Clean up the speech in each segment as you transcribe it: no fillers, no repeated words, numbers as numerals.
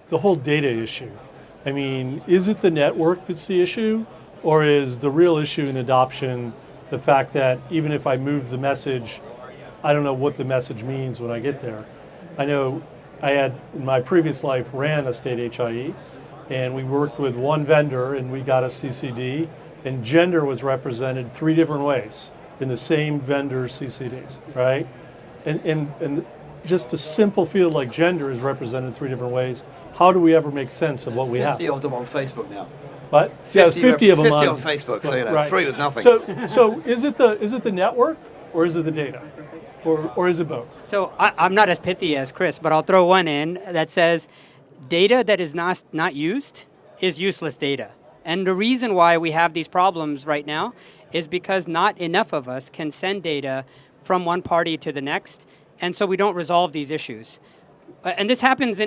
the whole data issue. I mean, is it the network that's the issue, or is the real issue in adoption the fact that even if I move the message, I don't know what the message means when I get there? I know I had, in my previous life, ran a state HIE, and we worked with one vendor and we got a CCD, and gender was represented 3 different ways in the same vendor's CCDs, right? And just a simple field like gender is represented 3 different ways. How do we ever make sense of what we have? 50 of them on Facebook now. What? Yeah, 50 of them 50 on Facebook, so you know, right. 3 was nothing. So is it the network, or is it the data? Or is it both? So I'm not as pithy as Cris, but I'll throw one in that says data that is not used is useless data. And the reason why we have these problems right now is because not enough of us can send data from one party to the next, and so we don't resolve these issues. And this happens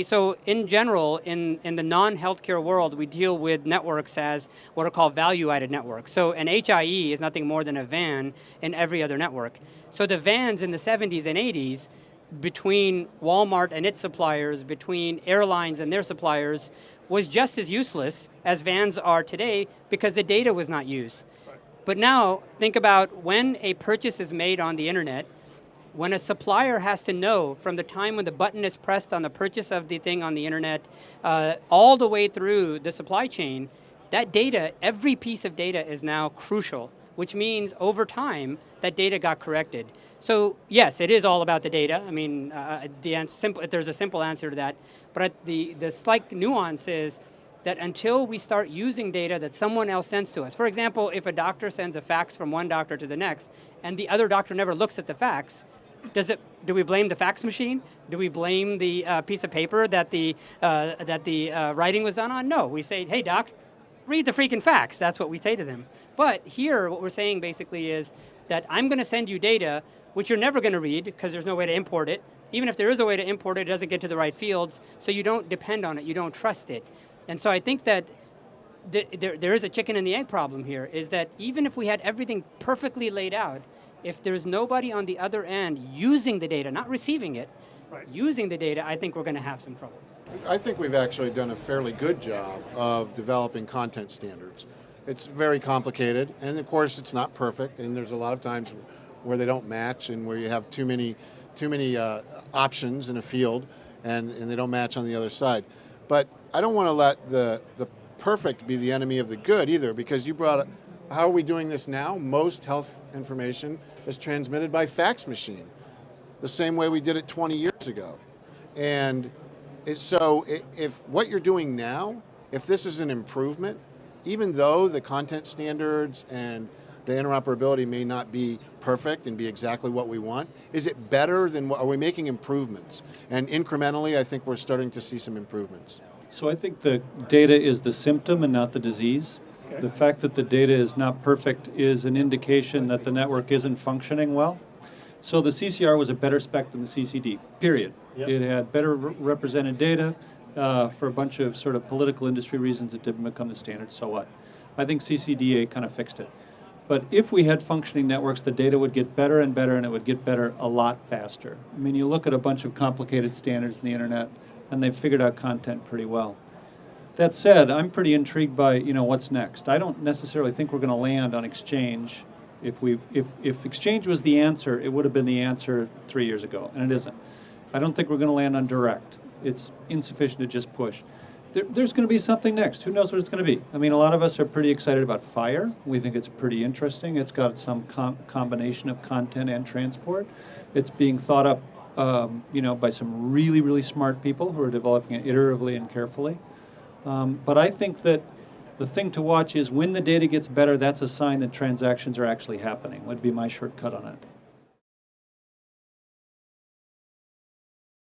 so in general, in the non-healthcare world, we deal with networks as what are called value-added networks. So an HIE is nothing more than a VAN in every other network. So the VANs in the 70s and 80s, between Walmart and its suppliers, between airlines and their suppliers, was just as useless as VANs are today because the data was not used. Right. But now, think about when a purchase is made on the internet, when a supplier has to know from the time when the button is pressed on the purchase of the thing on the internet, all the way through the supply chain, that data, every piece of data is now crucial, which means over time, that data got corrected. So yes, it is all about the data. I mean, there's a simple answer to that, but the slight nuance is that until we start using data that someone else sends to us. For example, if a doctor sends a fax from one doctor to the next, and the other doctor never looks at the fax, do we blame the fax machine? Do we blame the piece of paper that the writing was done on? No, we say, hey doc, read the freaking fax. That's what we say to them. But here, what we're saying basically is that I'm going to send you data which you're never going to read because there's no way to import it. Even if there is a way to import it, it doesn't get to the right fields, so you don't depend on it, you don't trust it. And so I think that there is a chicken and the egg problem here, is that even if we had everything perfectly laid out, if there's nobody on the other end using the data, not receiving it, right, using the data, I think we're going to have some trouble. I think we've actually done a fairly good job of developing content standards. It's very complicated, and of course it's not perfect, and there's a lot of times where they don't match and where you have too many options in a field and they don't match on the other side. But I don't want to let the perfect be the enemy of the good either, because you brought up, how are we doing this now? Most health information is transmitted by fax machine, the same way we did it 20 years ago. And so if what you're doing now, if this is an improvement, even though the content standards and the interoperability may not be perfect and be exactly what we want, is it better than, are we making improvements? And incrementally, I think we're starting to see some improvements. So I think the data is the symptom and not the disease. Okay. The fact that the data is not perfect is an indication that the network isn't functioning well. So the CCR was a better spec than the CCD, period. Yep. It had better represented data. For a bunch of sort of political industry reasons, it didn't become the standard, so what? I think CCDA kind of fixed it. But if we had functioning networks, the data would get better and better, and it would get better a lot faster. I mean, you look at a bunch of complicated standards in the internet, and they've figured out content pretty well. That said, I'm pretty intrigued by, what's next. I don't necessarily think we're going to land on Exchange. If Exchange was the answer, it would have been the answer 3 years ago, and it isn't. I don't think we're going to land on Direct. It's insufficient to just push. There's going to be something next. Who knows what it's going to be? I mean, a lot of us are pretty excited about Fire. We think it's pretty interesting. It's got some combination of content and transport. It's being thought up, by some really, really smart people who are developing it iteratively and carefully. But I think that the thing to watch is when the data gets better, that's a sign that transactions are actually happening, would be my shortcut on it.